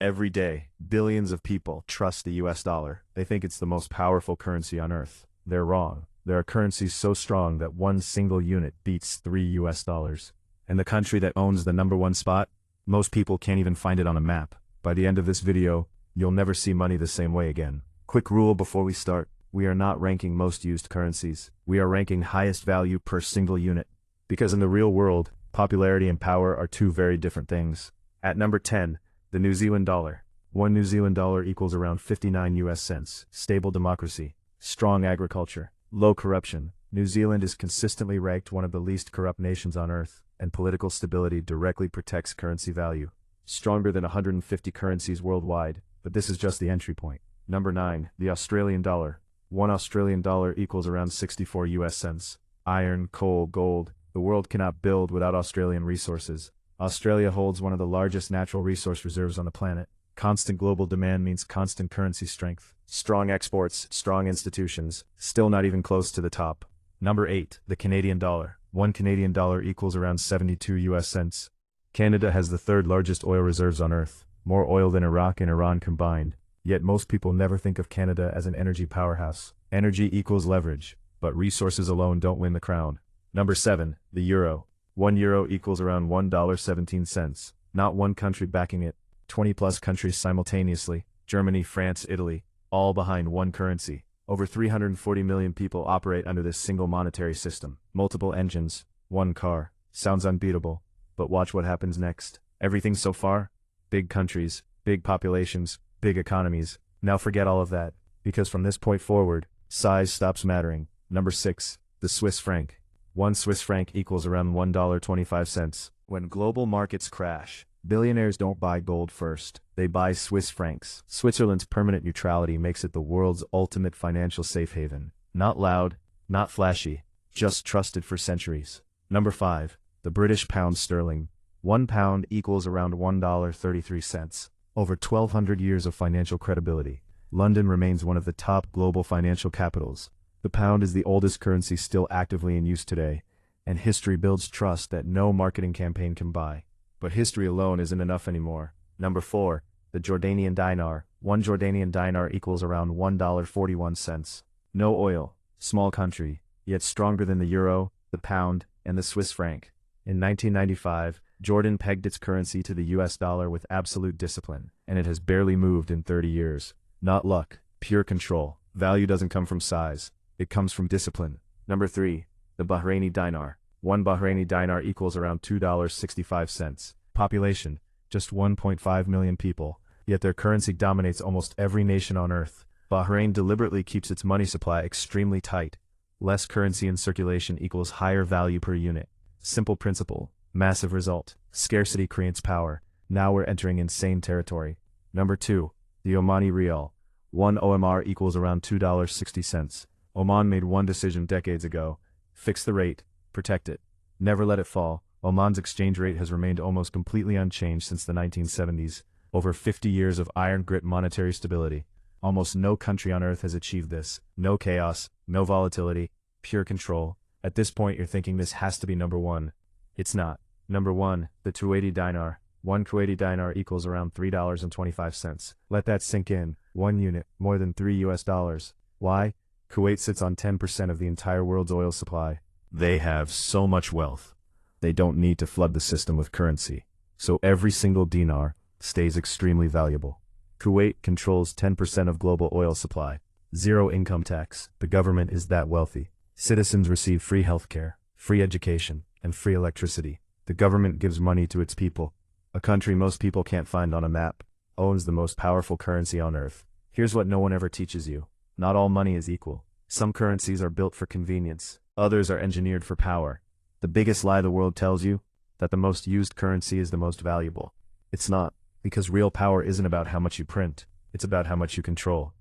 Every day, billions of people trust the US dollar. They think it's the most powerful currency on earth. They're wrong. There are currencies so strong that one single unit beats 3 US dollars. And the country that owns the #1 spot? Most people can't even find it on a map. By the end of this video, you'll never see money the same way again. Quick rule before we start. We are not ranking most used currencies. We are ranking highest value per single unit. Because in the real world, popularity and power are two very different things. At number 10, the New Zealand dollar. 1 New Zealand dollar equals around 59 US cents. Stable democracy, strong agriculture, low corruption. New Zealand is consistently ranked one of the least corrupt nations on earth, and political stability directly protects currency value. Stronger than 150 currencies worldwide, but this is just the entry point. Number 9, the Australian dollar. 1 Australian dollar equals around 64 US cents. Iron, coal, gold. The world cannot build without Australian resources. Australia holds one of the largest natural resource reserves on the planet. Constant global demand means constant currency strength. Strong exports, strong institutions, still not even close to the top. Number 8, the Canadian dollar. 1 Canadian dollar equals around 72 US cents. Canada has the third largest oil reserves on earth, more oil than Iraq and Iran combined. Yet most people never think of Canada as an energy powerhouse. Energy equals leverage, but resources alone don't win the crown. Number 7, the euro. 1 euro equals around $1.17. Not one country backing it, 20 plus countries simultaneously, Germany, France, Italy, all behind one currency. Over 340 million people operate under this single monetary system. Multiple engines, one car. Sounds unbeatable, but watch what happens next. Everything so far? Big countries, big populations, big economies. Now forget all of that, because from this point forward, size stops mattering. Number 6, the Swiss franc. 1 Swiss franc equals around $1.25. When global markets crash, billionaires don't buy gold first, they buy Swiss francs. Switzerland's permanent neutrality makes it the world's ultimate financial safe haven. Not loud, not flashy, just trusted for centuries. Number 5, the British pound sterling. 1 pound equals around $1.33. Over 1,200 years of financial credibility, London remains one of the top global financial capitals. The pound is the oldest currency still actively in use today, and history builds trust that no marketing campaign can buy. But history alone isn't enough anymore. Number 4, the Jordanian dinar. 1 Jordanian dinar equals around $1.41. No oil, small country, yet stronger than the euro, the pound, and the Swiss franc. In 1995, Jordan pegged its currency to the US dollar with absolute discipline, and it has barely moved in 30 years. Not luck, pure control. Value doesn't come from size. It comes from discipline. Number 3, the Bahraini dinar. 1 Bahraini dinar equals around $2.65. Population, just 1.5 million people, yet their currency dominates almost every nation on earth. Bahrain deliberately keeps its money supply extremely tight. Less currency in circulation equals higher value per unit. Simple principle, massive result. Scarcity creates power. Now we're entering insane territory. Number 2, the Omani rial. 1 OMR equals around $2.60. Oman made one decision decades ago: fix the rate, protect it, never let it fall. Oman's exchange rate has remained almost completely unchanged since the 1970s, over 50 years of iron grit monetary stability. Almost no country on earth has achieved this. No chaos, no volatility, pure control. At this point you're thinking this has to be number 1. It's not. Number 1, the Kuwaiti Dinar. 1 Kuwaiti Dinar equals around $3.25. Let that sink in. 1 unit, more than 3 US dollars. Why? Kuwait sits on 10% of the entire world's oil supply. They have so much wealth. They don't need to flood the system with currency. So every single dinar stays extremely valuable. Kuwait controls 10% of global oil supply. Zero income tax. The government is that wealthy. Citizens receive free healthcare, free education, and free electricity. The government gives money to its people. A country most people can't find on a map owns the most powerful currency on earth. Here's what no one ever teaches you. Not all money is equal. Some currencies are built for convenience. Others are engineered for power. The biggest lie the world tells you, that the most used currency is the most valuable. It's not, because real power isn't about how much you print. It's about how much you control.